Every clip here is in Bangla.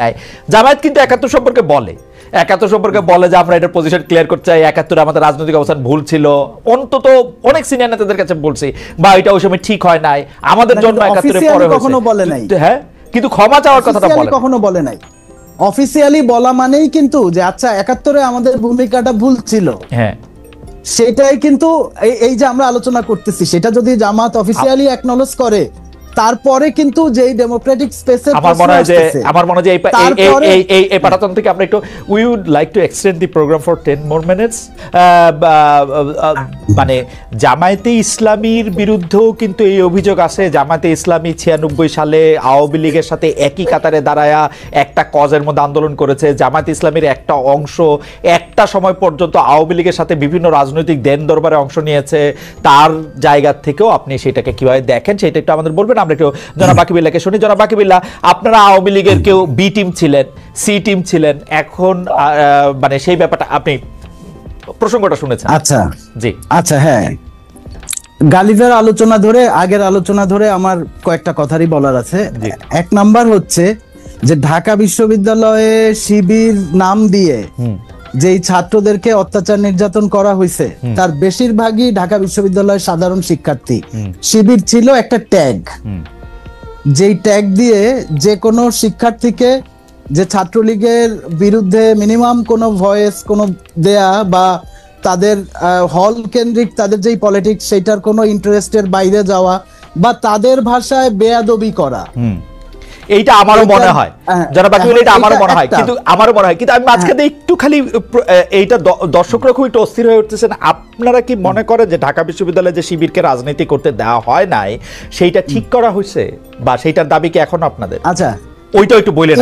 নাই। জামায়াত কিন্তু ৭১ সম্পর্কে বলে, ৭১ সম্পর্কে বলে যে আমরা এটার পজিশন ক্লিয়ার করতে চাই, ৭১ আমাদের রাজনৈতিক অবস্থান ভুল ছিল, অন্তত অনেক সিনিয়র নেতাদের কাছে বলছি, বা এটা ওই সময় ঠিক হয় নাই, আমাদের জন্য ৭১ পরে কখনো বলে নাই। হ্যাঁ, কিন্তু ক্ষমা চাওয়ার কথাটা কখনো বলে নাই। অফিসিয়ালি বলা মানেই কিন্তু যে আচ্ছা ৭১ আমাদের ভূমিকাটা ভুল ছিল, হ্যাঁ সেটাই কিন্তু এই যে আমরা আলোচনা করতেছি, সেটা যদি জামাত অফিসিয়ালি অ্যাকনলেজ করে, তারপরে কিন্তু যেই ডেমোক্রেটিক স্পেসে আমার মনে হয় যে এই পাঠাতন থেকে আমরা একটু we would like to extend the programme for 10 more minutes। মানে জামায়াতে ইসলামীর বিরুদ্ধেও কিন্তু এই অভিযোগ আছে, জামায়াতে ইসলামী 96 সালে আওয়ামী লীগের সাথে একই কাতারে দাঁড়ায়া একটা কজের মধ্যে আন্দোলন করেছে। জামায়াতে ইসলামীর একটা অংশ একটা সময় পর্যন্ত আওয়ামী লীগের সাথে বিভিন্ন রাজনৈতিক দেন দরবারে অংশ নিয়েছে। তার জায়গা থেকেও আপনি সেটাকে কিভাবে দেখেন সেটা একটু আমাদের বলবেন। আমরা একটু জনাব বাকিবিল্লাহকে শুনি। জনাব বাকিবিল্লাহ, আপনারা আওয়ামী লীগের কেউ বি টিম ছিলেন, সি টিম ছিলেন, এখন মানে সেই ব্যাপারটা আপনি প্রসঙ্গটা শুনেছেন। আচ্ছা জি আচ্ছা, হ্যাঁ গালিবের আলোচনা ধরে, আগের আলোচনা ধরে আমার কয়েকটা কথারই বলার আছে। এক নাম্বার হচ্ছে যে ঢাকা বিশ্ববিদ্যালয়ে শিবির নাম দিয়ে যেই ছাত্রদেরকে অত্যাচার নির্যাতন করা হয়েছে তার বেশিরভাগই ঢাকা বিশ্ববিদ্যালয়ের সাধারণ শিক্ষার্থী। শিবির ছিল একটা ট্যাগ, যেই ট্যাগ দিয়ে যে কোনো শিক্ষার্থীকে যে ছাত্রলীগের বিরুদ্ধে মিনিমাম কোনো ভয়েস কোনো দেয়া বা তাদের হল কেন্দ্রিক তাদের যেই পলিটিক্স সেইটার কোনো ইন্টারেস্টের বাইরে যাওয়া বা তাদের ভাষায় বেয়াদবি করা, এইটা আমারও মনে হয় যারা বাকি বলে, এটা আমারও মনে হয়, কিন্তু আমি মাঝখানে একটু খালি এইটা দর্শকরা খুব একটু অস্থির হয়ে উঠতেছেন। আপনারা কি মনে করেন যে ঢাকা বিশ্ববিদ্যালয়ে যে শিবিরকে রাজনীতি করতে দেওয়া হয় নাই সেইটা ঠিক করা হয়েছে, বা সেইটার দাবি কি এখন আপনাদের? আচ্ছা ওইটা একটু বলেন।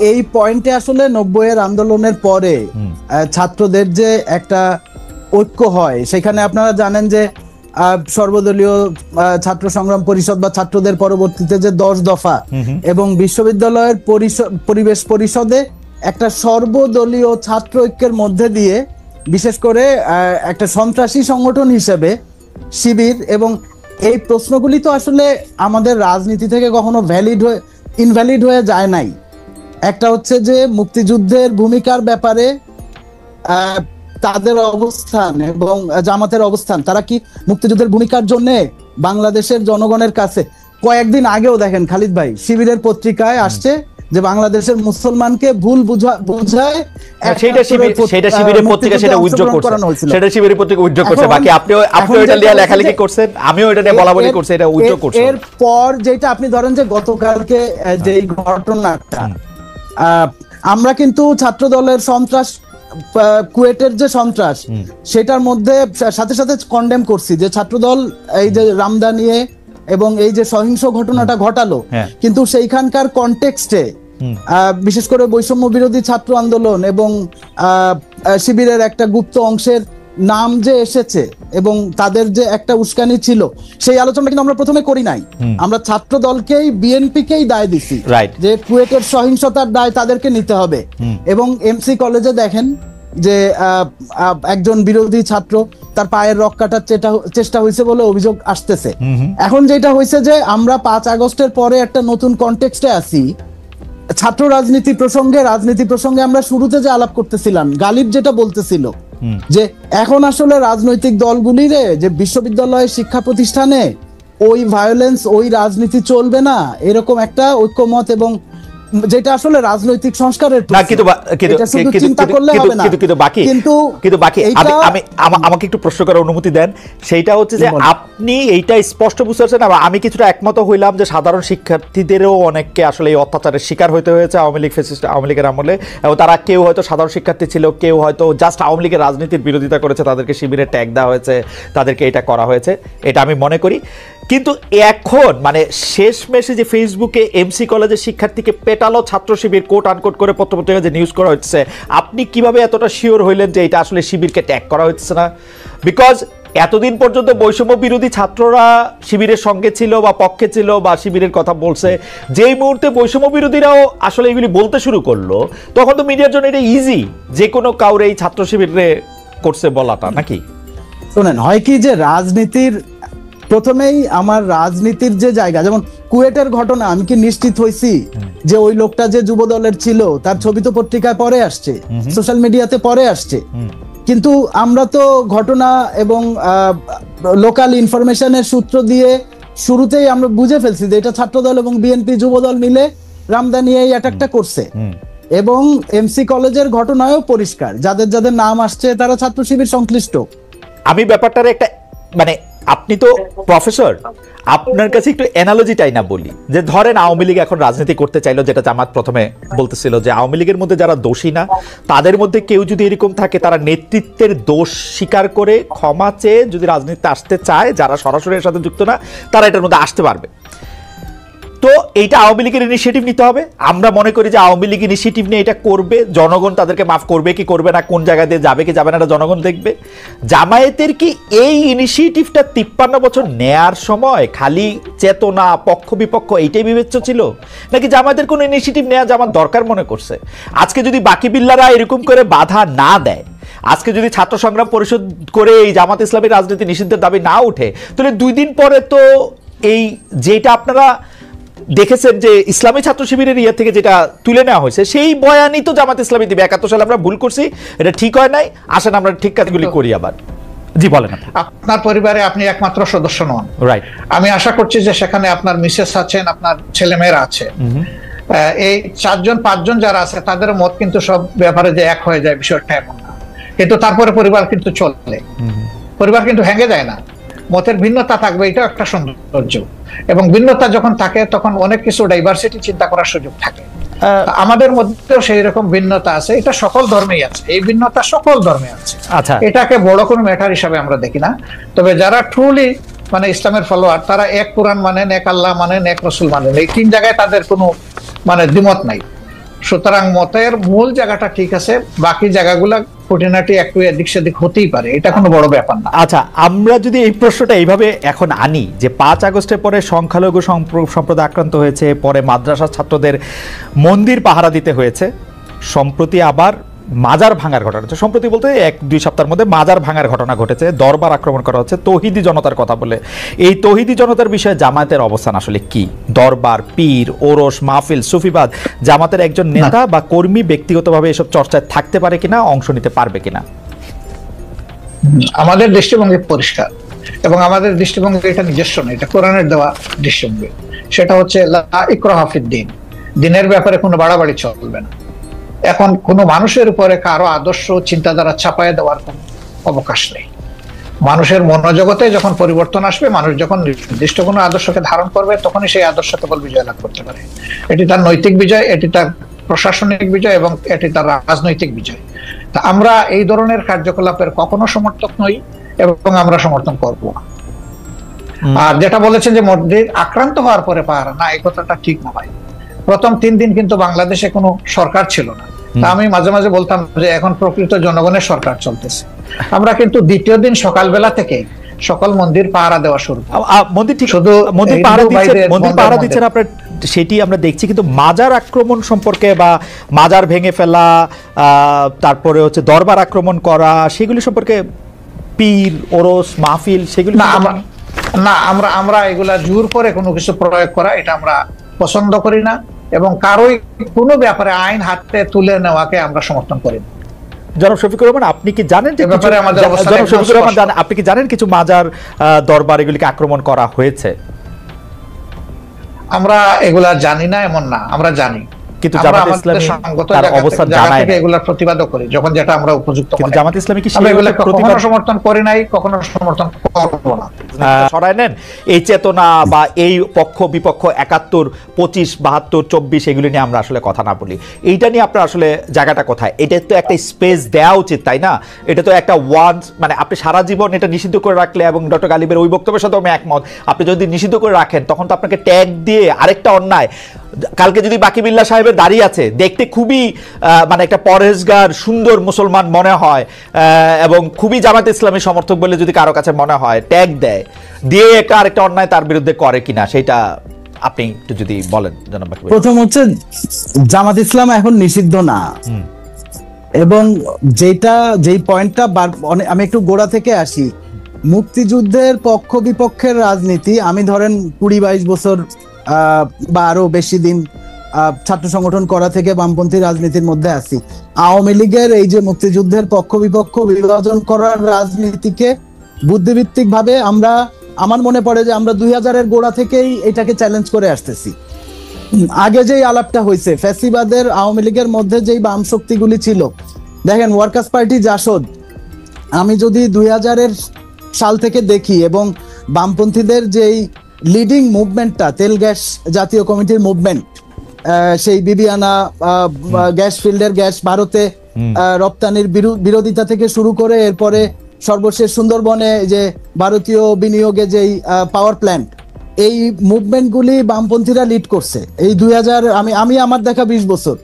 এই পয়েন্টে আসলে 90-এর আন্দোলনের পরে ছাত্রদের যে একটা ঐক্য হয়, সেখানে আপনারা জানেন যে সর্বদলীয় ছাত্র সংগ্রাম পরিষদ বা ছাত্রদের পরবর্তীতে যে 10 দফা এবং বিশ্ববিদ্যালয়ের পরিবেশ পরিষদে একটা সর্বদলীয় ছাত্র ঐক্যের মধ্যে দিয়ে বিশেষ করে একটা সন্ত্রাসী সংগঠন হিসেবে শিবির, এবং এই প্রশ্নগুলি তো আসলে আমাদের রাজনীতি থেকে কখনো ইনভ্যালিড হয়ে যায় নাই। একটা হচ্ছে যে মুক্তিযুদ্ধের ভূমিকার ব্যাপারে তাদের অবস্থান এবং জামাতের অবস্থান, তারা কি মুক্তিযুদ্ধের ভূমিকার জন্য বাংলাদেশের জনগণের কাছে, কয়েকদিন আগেও দেখেন খালিদ ভাই শিবিরের পত্রিকায় আসছে যে বাংলাদেশের মুসলমানকে ভুল বুঝায়, সেটা শিবিরের পত্রিকা সেটা উদ্যোগ করছে, সেটা শিবিরের পত্রিকা উদ্যোগ করছে। বাকি আপনিও এটা নিয়ে লেখালেখি করছেন, আমিও এটা নিয়ে বলাবলি করছি, এটা উদ্যোগ করছে। এরপর যেটা আপনি ধরেন যে গতকালকে যে ঘটনাটা, আমরা কিন্তু ছাত্র দলের সন্ত্রাস, কুয়েটের যে সন্ত্রাস, সেটার মধ্যে সাথে সাথে কন্ডেম করছি যে ছাত্রদল এই যে রামদা নিয়ে এবং এই যে সহিংস ঘটনাটা ঘটালো, কিন্তু সেইখানকার কনটেক্সটে বিশেষ করে বৈষম্য বিরোধী ছাত্র আন্দোলন এবং শিবিরের একটা গুপ্ত অংশের নাম যে এসেছে এবং তাদের যে একটা উস্কানি ছিল, সেই আলোচনা কিন্তু আমরা প্রথমে করি নাই। আমরা ছাত্র দলকেই বিএনপিকেই দায় দিছি যে কুয়েটের সহিংসতার দায় তাদেরকে নিতে হবে। এবং এমসি কলেজে দেখেন যে একজন বিরোধী ছাত্র তার পায়ের রক কাটার চেষ্টা হয়েছে বলে অভিযোগ আসতেছে। এখন যেটা হয়েছে যে আমরা 5 আগস্টের পরে একটা নতুন কনটেক্সটে আছি। ছাত্র রাজনীতি প্রসঙ্গে আমরা শুরুতে যে আলাপ করতেছিলাম, গালিব যেটা বলতেছিল যে এখন আসলে রাজনৈতিক দলগুলির যে বিশ্ববিদ্যালয়ের শিক্ষা প্রতিষ্ঠানে ওই ভায়োলেন্স, ওই রাজনীতি চলবে না, এরকম একটা ঐক্যমত, এবং যেটা আসলে রাজনৈতিক সংস্কারের আমাকে একটু প্রশ্ন করার অনুমতি দেন। সেইটা হচ্ছে যে আপনি এইটা স্পষ্ট বুঝতে পারছেন, আমি কিছুটা একমত হইলাম যে সাধারণ শিক্ষার্থীদেরও অনেককে আসলে এই অত্যাচারের শিকার হইতে হয়েছে আওয়ামী লীগের আমলে, এবং তারা কেউ হয়তো সাধারণ শিক্ষার্থী ছিল, কেউ হয়তো জাস্ট আওয়ামী লীগের রাজনীতির বিরোধিতা করেছে, তাদেরকে শিবিরে ট্যাগ দেওয়া হয়েছে, তাদেরকে এটা করা হয়েছে, এটা আমি মনে করি। কিন্তু এখন মানে শেষমেশে যে ফেসবুকে এমসি কলেজের শিক্ষার্থীকে পেটালো ছাত্র শিবির, কোট আনকোট করে পত্রপত্রিকা যে নিউজ করা হচ্ছে, আপনি কিভাবে এতটা শিওর হইলেন যে এটা আসলে শিবিরকে ট্যাগ করা হচ্ছে না? বিকজ এতদিন পর্যন্ত বৈষম্য বিরোধী ছাত্ররা শিবিরের সঙ্গে ছিল বা পক্ষে ছিল বা শিবিরের কথা বলছে, যেই মুহূর্তে বৈষম্য বিরোধীরাও আসলে এগুলি বলতে শুরু করলো, তখন তো মিডিয়ার জন্য এটা ইজি যে কোনো কাউরে এই ছাত্র শিবিরে করছে বলাটা, নাকি? শোনেন, হয় কি যে রাজনীতির প্রথমেই আমার রাজনীতির যে জায়গা, যেমন কুয়েটের ঘটনা, আমি কি নিশ্চিত হইছি যে ওই লোকটা যে যুব দলের ছিল তার ছবি তো পত্রিকায় পরে আসছে, সোশ্যাল মিডিয়াতে পরে আসছে, কিন্তু আমরা তো ঘটনা এবং লোকাল ইনফরমেশনের সূত্র দিয়ে শুরুতেই আমরা বুঝে ফেলছি যে এটা ছাত্রদল এবং বিএনপি যুবদল মিলে রামদানি এই অ্যাটাকটা করছে। এবং এমসি কলেজের ঘটনায়ও পরিষ্কার, যাদের যাদের নাম আসছে তারা ছাত্র শিবির সংশ্লিষ্ট। আমি ব্যাপারটার একটা মানে, আপনি তো প্রফেসর, আপনার কাছে একটু অ্যানালজিটাই না বলি, যে ধরেন আওয়ামী লীগ এখন রাজনীতি করতে চাইলো, যেটা জামাত প্রথমে বলতেছিল যে আওয়ামী লীগের মধ্যে যারা দোষী না তাদের মধ্যে কেউ যদি এরকম থাকে তারা নেতৃত্বের দোষ স্বীকার করে ক্ষমা চেয়ে যদি রাজনীতিতে আসতে চায়, যারা সরাসরি এর সাথে যুক্ত না তারা এটার মধ্যে আসতে পারবে। তো এইটা আওয়ামী লীগের ইনিশিয়েটিভ নিতে হবে। আমরা মনে করি যে আওয়ামী লীগ ইনিশিয়েটিভ নিয়ে এটা করবে, জনগণ তাদেরকে মাফ করবে কি করবে না, কোন জায়গা দিয়ে যাবে কি যাবে না, এটা জনগণ দেখবে। জামায়াতের কি এই ইনিশিয়েটিভটা 53 বছর নেয়ার সময় খালি চেতনা, পক্ষ বিপক্ষ এইটাই বিবেচ্য ছিল, নাকি জামায়াতের কোনো ইনিশিয়েটিভ নেওয়া জামাত দরকার মনে করছে? আজকে যদি বাকি বিল্লারা এরকম করে বাধা না দেয়, আজকে যদি ছাত্র সংগ্রাম পরিষদ করে এই জামাত ইসলামী রাজনীতি নিষিদ্ধের দাবি না উঠে, তাহলে 2 দিন পরে তো এই যেটা আপনারা দেখেছেন যে ইসলামী ছাত্র শিবিরের ইয়ে থেকে যেটা তুলে নেওয়া হয়েছে সেই বয়ানই তো জামাত ইসলামী দিবে। 71 সালে আমরা ভুল করছি, এটা ঠিক হয় নাই, আসেন আমরা ঠিক কাজগুলি করি আবার। জি বলেন। আপনার পরিবারে আপনি একমাত্র সদস্য নন, রাইট? আমি আশা করছি যে সেখানে আপনার মিসেস আছেন, আপনার ছেলেমেয়েরা আছে, এই 4-5 যারা আছে তাদের মত কিন্তু সব ব্যাপারে যে এক হয়ে যায় বিষয়টা এমন না, কিন্তু তারপরে পরিবার কিন্তু চলে, পরিবার কিন্তু ভেঙে যায় না। মতের ভিন্নতা থাকবে, এটা একটা সৌন্দর্য, এবং ভিন্নতা যখন থাকে তখন অনেক কিছু ডাইভার্সিটি চিন্তা করার সুযোগ থাকে। আমাদের মধ্যেও সেই রকম ভিন্নতা আছে, এটা সকল ধর্মেই আছে, এই ভিন্নতা সকল ধর্মে আছে। আচ্ছা, এটাকে বড় কোনো ম্যাটার হিসাবে আমরা দেখি না। তবে যারা ট্রুলি মানে ইসলামের ফলোয়ার, তারা এক কোরআন মানেন, এক আল্লাহ মানেন, এক রসুল মানেন, এই 3 জায়গায় তাদের কোনো মানে দ্বিমত নাই। সুতরাং মতের মূল জায়গাটা ঠিক আছে, বাকি জায়গাগুলো খুঁটিনাটি একটু এদিক সেদিক হতেই পারে, এটা কোনো বড় ব্যাপার না। আচ্ছা, আমরা যদি এই প্রশ্নটা এইভাবে এখন আনি যে 5 আগস্টের পরে সংখ্যালঘু সম্প্রদায় আক্রান্ত হয়েছে, পরে মাদ্রাসার ছাত্রদের মন্দির পাহারা দিতে হয়েছে, সম্প্রতি আবার মাজার ভাঙার ঘটনা হচ্ছে, সম্প্রতি বলতে 1-2 সপ্তাহের মধ্যে মাজার ভাঙার ঘটনা ঘটেছে, দরবার আক্রমণ করা হচ্ছে তৌহিদি জনতার কথা বলে। এই তৌহিদি জনতার বিষয়ে জামায়াতের অবস্থান আসলে কি? দরবার, পীর, ওরস, মাহফিল, সুফিবাদ, জামাতের একজন নেতা বা কর্মী ব্যক্তিগতভাবে এসব চর্চায় থাকতে পারে কিনা, অংশ নিতে পারবে কিনা? আমাদের দৃষ্টিভঙ্গি পরিষ্কার, এবং আমাদের দৃষ্টিভঙ্গি এটা নিজস্ব না, এটা কোরআনের দেওয়া দৃষ্টিভঙ্গি। সেটা হচ্ছে লা ইকরাহা ফিদ-দীন, দিনের ব্যাপারে কোনো বাড়াবাড়ি চলবে না। এখন কোনো মানুষের উপরে কারো আদর্শ চিন্তাধারা চাপায় দেওয়ার কোনো অবকাশ নেই। মানুষের মনোজগতে যখন পরিবর্তন আসবে, মানুষ যখন নির্দিষ্ট কোনো আদর্শকে ধারণ করবে, তখনই সেই আদর্শ কেবল বিজয় লাভ করতে পারে। এটি তার নৈতিক বিজয়, এটি তার প্রশাসনিক বিজয়, এবং এটি তার রাজনৈতিক বিজয়। তা আমরা এই ধরনের কার্যকলাপের কখনো সমর্থক নই, এবং আমরা সমর্থন করব না। আর যেটা বলেছেন যে মসজিদ আক্রান্ত হওয়ার পরে পাহারা, না, এই কথাটা ঠিক না ভাই। প্রথম 3 দিন কিন্তু বাংলাদেশে কোনো সরকার ছিল না। তা আমি মাঝে মাঝে বলতাম যে এখন প্রকৃত জনগণের সরকার চলতেছে। আমরা কিন্তু দ্বিতীয় দিন সকালবেলা থেকে সকল মন্দির পাহারা দেওয়া শুরু। মন্দির ঠিক, শুধু মন্দির পাহারা দিচ্ছেন আপনার, সেটি আমরা দেখছি, কিন্তু মাজার আক্রমণ সম্পর্কে বা মাজার ভেঙে ফেলা, তারপরে হচ্ছে দরবার আক্রমণ করা, সেগুলি সম্পর্কে পীর, ওরস, মাহফিল, সেগুলি না, আমরা এগুলা জোর করে কোনো কিছু প্রয়োগ করা, এটা আমরা পছন্দ করি না, এবং কারোই কোনো ব্যাপারে আইন হাতে তুলে নেওয়াকে আমরা সমর্থন করি না। জনাব শফিকুর রহমান, আপনি কি জানেন যে আপনি কি জানেন কিছু মাজার, দরবার এগুলিকে আক্রমণ করা হয়েছে? আমরা এগুলা জানি না এমন না, আমরা জানি, কিন্তু জামাত ইসলামী তার অবস্থান জানায় না, এগুলা প্রতিবাদও করি যখন যেটা আমরা উপযুক্ত মনে করি। জামাত ইসলামী কি এগুলা কখনো সমর্থন করে নাই, কখনো সমর্থন করব না। সরায় নেন এই চেতনা বা এই পক্ষ বিপক্ষ 71, 25, 72, 24 এগুলি নিয়ে আমরা আসলে কথা না বলি। এইটা নিয়ে আপনার আসলে জায়গাটা কোথায়? এটা তো একটা স্পেস দেওয়া উচিত, তাই না? এটা তো একটা ওয়ান্স, মানে আপনি সারা জীবন এটা নিষিদ্ধ করে রাখলে, এবং ডক্টর গালিবের ওই বক্তব্যের সাথে আমি একমত, আপনি যদি নিষিদ্ধ করে রাখেন তখন তো আপনাকে ট্যাগ দিয়ে আরেকটা অন্যায়, কালকে যদি বাকি বিল্লাহ সাহেবের দাঁড়িয়ে আছে, দেখতে খুবই মানে একটা পরহেজগার সুন্দর মুসলমান মনে হয়, এবং খুবই জামাত ইসলামী সমর্থক বলে যদি কারো কাছে মনে হয়, ট্যাগ দেয়, দিয়ে একটা আরেকটা অন্যায় তার বিরুদ্ধে করে কিনা, সেটা আপনি একটু যদি বলেন জনাব। প্রথম হচ্ছে জামাত ইসলাম এখন নিষিদ্ধ না, এবং যেই পয়েন্টটা আমি একটু গোড়া থেকে আসি, মুক্তিযুদ্ধের পক্ষ বিপক্ষের রাজনীতি, আমি ধরেন 20-22 বছর বা আরো বেশি দিন ছাত্র সংগঠন করা থেকে বামপন্থী রাজনীতির মধ্যে আছি। আওয়ামী লীগের এই যে মুক্তিযুদ্ধের পক্ষ বিপক্ষ বিভাজন করার রাজনীতিকে বুদ্ধিভিত্তিক ভাবে আমার মনে পড়ে যে আমরা 2000-এর গোড়া থেকেই এটাকে চ্যালেঞ্জ করে আসতেছি। আগে যেই আলাপটা হয়েছে ফ্যাসিবাদের আওয়ামী লীগের মধ্যে যেই বাম শক্তিগুলি ছিল, দেখেন ওয়ার্কার্স পার্টি জাসদ, আমি যদি 2000-এর সাল থেকে দেখি এবং বামপন্থীদের যেই লিডিং মুভমেন্টটা তেল গ্যাস জাতীয় কমিটির মুভমেন্ট, সেই বিবিয়ানা গ্যাস ফিল্ডের গ্যাস ভারতে রপ্তানির বিরোধিতা থেকে শুরু করে এরপরে সর্বশেষ সুন্দরবনে যে ভারতীয় বিনিয়োগে যেই পাওয়ার প্ল্যান্ট, এই মুভমেন্টগুলি বামপন্থীরা লিড করছে এই 2000, আমি আমার দেখা 20 বছর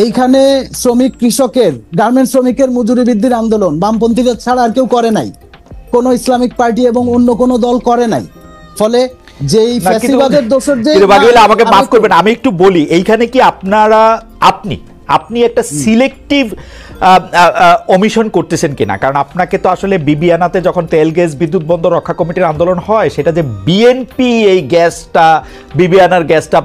এইখানে শ্রমিক কৃষকের গার্মেন্টস শ্রমিকের মজুরি বৃদ্ধির আন্দোলন বামপন্থীরা ছাড়া আর কেউ করে নাই, কোনো ইসলামিক পার্টি এবং অন্য কোনো দল করে নাই। ফলে যেই ফ্যাসিবাদের দোষর যে আমাকে মাফ করবেন, আমি একটু বলি, এইখানে কি আপনি একটা সিলেক্টিভ অমিশন করতেছেন কিনা? কারণ আপনাকে তো আসলে বিবিয়ানাতে যখন তেল গ্যাস বিদ্যুৎ বন্দর রক্ষা কমিটির আন্দোলন হয়, সেটা যে বিএনপি এই গ্যাসটা বিবিয়ানার গ্যাসটা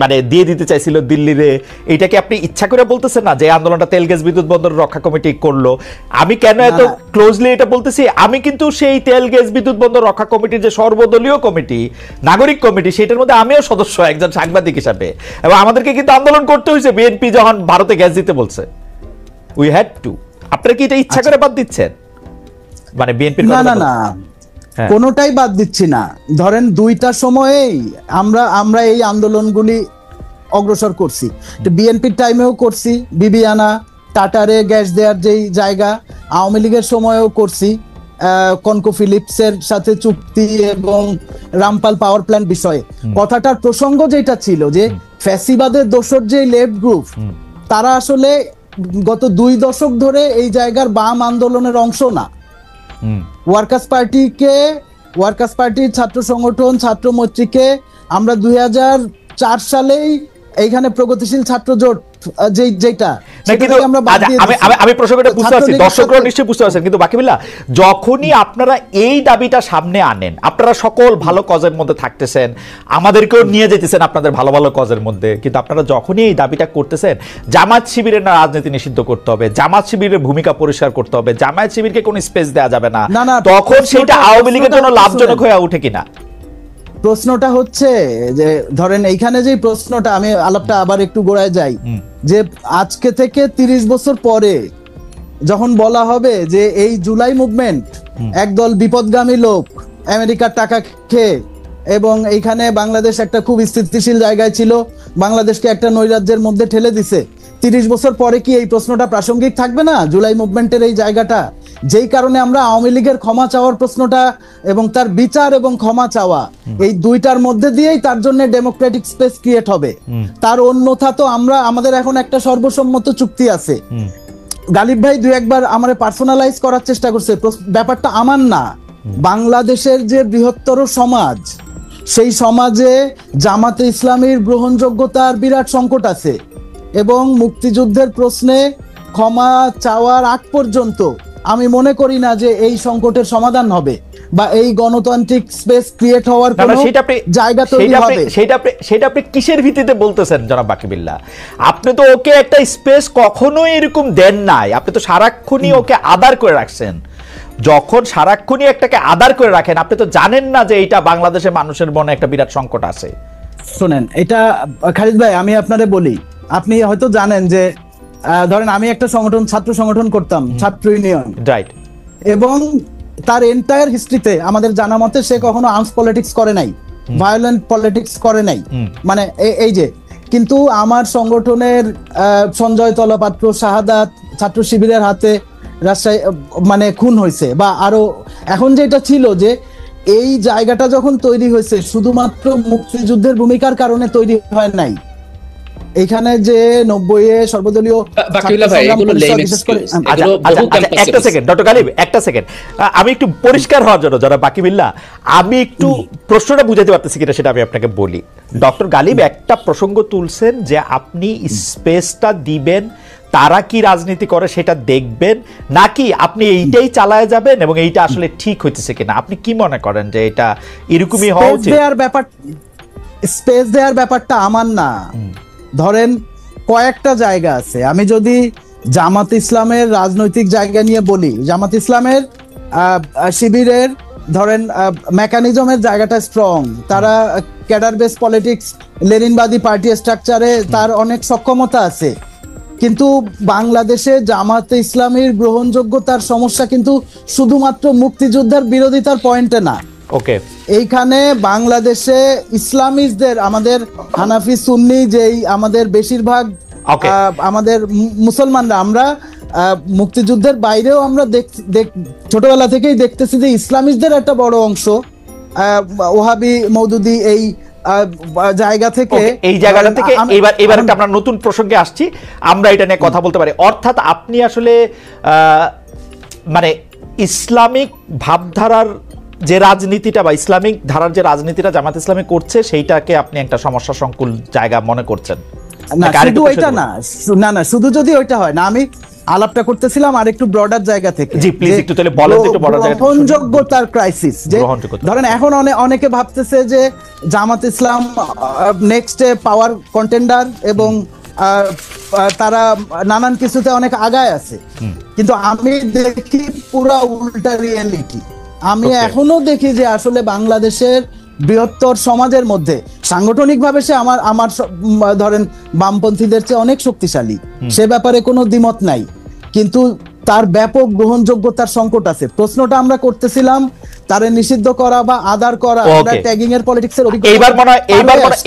মানে দিয়ে দিতে চাইছিল দিল্লিরে, এইটাকে আপনি ইচ্ছা করে বলতেছেন না যে আন্দোলনটা তেল গ্যাস বিদ্যুৎ বন্দর রক্ষা কমিটি করলো? আমি কেন এত ক্লোজলি এটা বলতেছি, আমি কিন্তু সেই তেল গ্যাস বিদ্যুৎ বন্দর রক্ষা কমিটির যে সর্বদলীয় কমিটি, নাগরিক কমিটি, সেটার মধ্যে আমিও সদস্য একজন সাংবাদিক হিসাবে, এবং আমাদেরকে কিন্তু আন্দোলন করতে হয়েছে বিএনপি যখন ভারতে গ্যাস দিতে বলছে। We had to. আপনারা কি এটা ইচ্ছা করে বাদ দিচ্ছেন? মানে বিএনপির না কোনোটাই বাদ দিচ্ছি না। ধরেন 2টা সময়েই আমরা এই আন্দোলনগুলি অগ্রসর করছি, বিএনপির টাইমেও করছি, বিবিয়ানা টাটারে গ্যাস দেওয়ার যেই জায়গা, আওয়ামী লীগের সময়েও করছি, কনকো ফিলিপসের সাথে চুক্তি এবং রামপাল পাওয়ার প্ল্যান্ট বিষয়ে। কথাটার প্রসঙ্গ যেটা ছিল যে ফ্যাসিবাদের দোসর যে লেফট গ্রুপ, তারা আসলে গত 2 দশক ধরে এই জায়গার বাম আন্দোলনের অংশ না। ওয়ার্কার্স পার্টির ছাত্র সংগঠন ছাত্র মৈত্রীকে আমরা 2004 সালেই এইখানে প্রগতিশীল ছাত্র জোট যেটা আমি প্রসঙ্গটা বুঝতে পারছি, দর্শকরা নিশ্চয়ই বুঝতে পারছেন, কিন্তু বাকিবিল্লাহ, যখনই আপনারা এই দাবিটা সামনে আনেন, আপনারা সকল ভালো কজের মধ্যে থাকতেছেন, আমাদেরকেও নিয়ে যেতেছেন আপনাদের ভালো ভালো কজের মধ্যে, কিন্তু আপনারা যখনই এই দাবিটা করতেছেন জামাত শিবিরের না রাজনীতি নিষিদ্ধ করতে হবে, জামাত শিবিরের ভূমিকা পরিষ্কার করতে হবে, জামাত শিবিরকে কোনো স্পেস দেওয়া যাবে না, তখন সেটা আওয়ামী লীগের জন্য লাভজনক হয়ে ওঠে কিনা? প্রশ্নটা হচ্ছে যে ধরেন এইখানে যে প্রশ্নটা, আমি আলাপটা আবার একটু গোড়ায় যাই, যে আজকে থেকে 30 বছর পরে যখন বলা হবে যে এই জুলাই মুভমেন্ট একদল বিপদগামী লোক আমেরিকার টাকা খেয়ে, এবং এইখানে বাংলাদেশ একটা খুব স্থিতিশীল জায়গায় ছিল, বাংলাদেশকে একটা নৈরাজ্যের মধ্যে ঠেলে দিছে, 30 বছর পরে কি এই প্রশ্নটা প্রাসঙ্গিক থাকবে না? জুলাই মুভমেন্টের এই জায়গাটা, যেই কারণে আমরা আওয়ামী লীগের ক্ষমা চাওয়ার প্রশ্নটা এবং তার বিচার এবং ক্ষমা চাওয়া, এই 2টার মধ্যে দিয়েই তার জন্য ডেমোক্রেটিক স্পেস ক্রিয়েট হবে। তার অন্যথা তো আমাদের এখন একটা সর্বসম্মত চুক্তি আছে। গালিব ভাই 2-1বার আমারে পার্সোনালাইজ করার চেষ্টা করছে, ব্যাপারটা আমার না, বাংলাদেশের যে বৃহত্তর সমাজ, সেই সমাজে জামাতে ইসলামীর গ্রহণযোগ্যতার বিরাট সংকট আছে, এবং মুক্তিযুদ্ধের প্রশ্নে ক্ষমা চাওয়ার আগ পর্যন্ত আমি মনে করি না যে এই সংকটের সমাধান হবে বা এই গণতান্ত্রিক স্পেস ক্রিয়েট হওয়ার কোনো জায়গা তৈরি হবে। সেটা আপনি কিসের ভিত্তিতে বলতেছেন জনাব বাকিবিল্লাহ? আপনি তো ওকে একটা স্পেস কখনোই এরকম দেন নাই, আপনি তো সারাক্ষণই ওকে আদার করে রাখছেন। যখন সারাক্ষণই একটাকে আদার করে রাখেন, আপনি তো জানেন না যে এটা বাংলাদেশের মানুষের মনে একটা বিরাট সংকট আছে। শুনেন, এটা খালিদ ভাই আমি আপনারে বলি, আপনি হয়তো জানেন যে ধরেন আমি একটা সংগঠন, ছাত্র সংগঠন করতাম, ছাত্র ইউনিয়ন, রাইট, এবং তার এন্টায়ার হিস্ট্রিতে আমাদের জানা মতে সে কখনো আর্মস পলিটিক্স করে নাই, ভায়োলেন্ট পলিটিক্স করে নাই, মানে এই যে, কিন্তু আমার সংগঠনের সঞ্জয় তলাপাত্র শাহাদাত ছাত্র শিবিরের হাতে রাজশাহী মানে খুন হয়েছে, বা আরো এখন যেটা ছিল যে এই জায়গাটা যখন তৈরি হয়েছে শুধুমাত্র মুক্তিযুদ্ধের ভূমিকার কারণে তৈরি হয় নাই। এখানে যে 90-এ সর্বদলীয় একটা সেকেন্ড ডক্টর গালিব, একটা সেকেন্ড, আমি একটু পরিষ্কার হওয়ার জন্য যারা বাকিবিল্লাহ, আমি একটু প্রশ্নটা বুঝাতে পারতেছি কিনা সেটা আমি আপনাকে বলি। ডক্টর গালিব একটা প্রসঙ্গ তুলছেন যে আপনি স্পেসটা দিবেন তারা কি রাজনীতি করে সেটা দেখবেন, নাকি আপনি এইটাই চালায় যাবেন এবং এইটা আসলে ঠিক হইতেছে কিনা? আপনি কি মনে করেন যে এটা এরকমই হওয়া উচিত? স্পেস দেওয়ার ব্যাপারটা আমার না। ধরেন কয়েকটা জায়গা আছে, আমি যদি জামাত ইসলামের রাজনৈতিক জায়গা নিয়ে বলি, জামাত ইসলামের শিবিরের ধরেন মেকানিজমের জায়গাটা স্ট্রং, তারা ক্যাডার বেস পলিটিক্স, লেনিনবাদী পার্টি স্ট্রাকচারে তার অনেক সক্ষমতা আছে। কিন্তু বাংলাদেশে জামাতে ইসলামীর গ্রহণযোগ্যতার সমস্যা কিন্তু শুধুমাত্র মুক্তিযুদ্ধের বিরোধিতার পয়েন্টে না। ওকে, এইখানে বাংলাদেশে ইসলামিস্টদের, আমাদের হানাফি সুন্নি যেই আমাদের বেশিরভাগ আমাদের মুসলমানরা, আমরা মুক্তিযুদ্ধের বাইরেও আমরা ছোটবেলা থেকেই দেখতেছি যে ইসলামিস্টদের একটা বড় অংশ ওহাবি মওদুদি এই জায়গা থেকে, এই জায়গাটা থেকে এবার একটা আমরা নতুন প্রসঙ্গে আসছি, আমরা এটা নিয়ে কথা বলতে পারি। অর্থাৎ আপনি আসলে মানে ইসলামিক ভাবধারার যে রাজনীতিটা বা ইসলামিক ধারার যে রাজনীতিটা জামাত ইসলামী করছে সেইটাকে আপনি একটা সমস্যা সংকুল জায়গা মনে করছেন? না শুধু ওইটা না, না শুধু যদি ওইটা হয় না, আমি আলাপটা করতেছিলাম আর একটু ব্রডার জায়গা থেকে। জি প্লিজ একটু তাহলে বলেন, একটু ব্রডার জায়গা। গ্রহণযোগ্যতার ক্রাইসিস, যে ধরেন এখন অনেকে ভাবতেছে যে জামাত ইসলাম নেক্সট পাওয়ার কন্টেন্ডার এবং তারা নানান কিছুতে অনেক আগায় আছে, কিন্তু আমি দেখি পুরা উল্টা রিয়েলিটি। আমি এখনো দেখি যে আসলে বাংলাদেশের বৃহত্তর সমাজের মধ্যে সাংগঠনিকভাবে সে আমার ধরেন বামপন্থীদের চেয়ে অনেক শক্তিশালী, সে ব্যাপারে কোনো দ্বিমত নাই, কিন্তু তার ব্যাপক গ্রহণযোগ্যতার সংকট আছে। প্রশ্নটা আমরা করতেছিলাম তারে নিষিদ্ধ করা বা আদার করা, আমরা ট্যাগিং এর পলিটিক্সের অভিজ্ঞতা,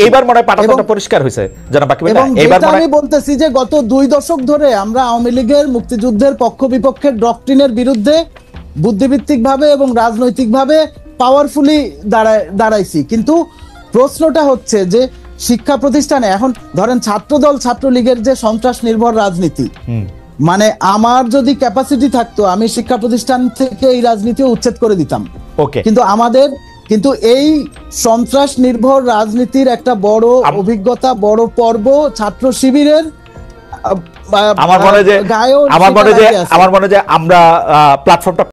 এইবার মনে হয় পাঠকটা পরিষ্কার হয়েছে জানা বাকি। এইবার আমি বলতেছি যে গত 2 দশক ধরে আমরা আওয়ামী লীগের মুক্তিযুদ্ধের পক্ষ বিপক্ষের ডক্ট্রিনের বিরুদ্ধে বুদ্ধিভিত্তিক ভাবে এবং রাজনৈতিক ভাবে পাওয়ারফুলি দাঁড়াইছি, কিন্তু প্রশ্নটা হচ্ছে যে শিক্ষা প্রতিষ্ঠানে এখন ধরেন ছাত্রদল ছাত্রলীগের যে সন্ত্রাস নির্ভর রাজনীতি, মানে আমার যদি ক্যাপাসিটি থাকতো আমি শিক্ষা প্রতিষ্ঠান থেকে এই রাজনীতি উচ্ছেদ করে দিতাম। কিন্তু এই সন্ত্রাস নির্ভর রাজনীতির একটা বড় অভিজ্ঞতা, বড় পর্ব ছাত্র শিবিরের। আমার মনে হয় যে আমরা প্ল্যাটফর্মটা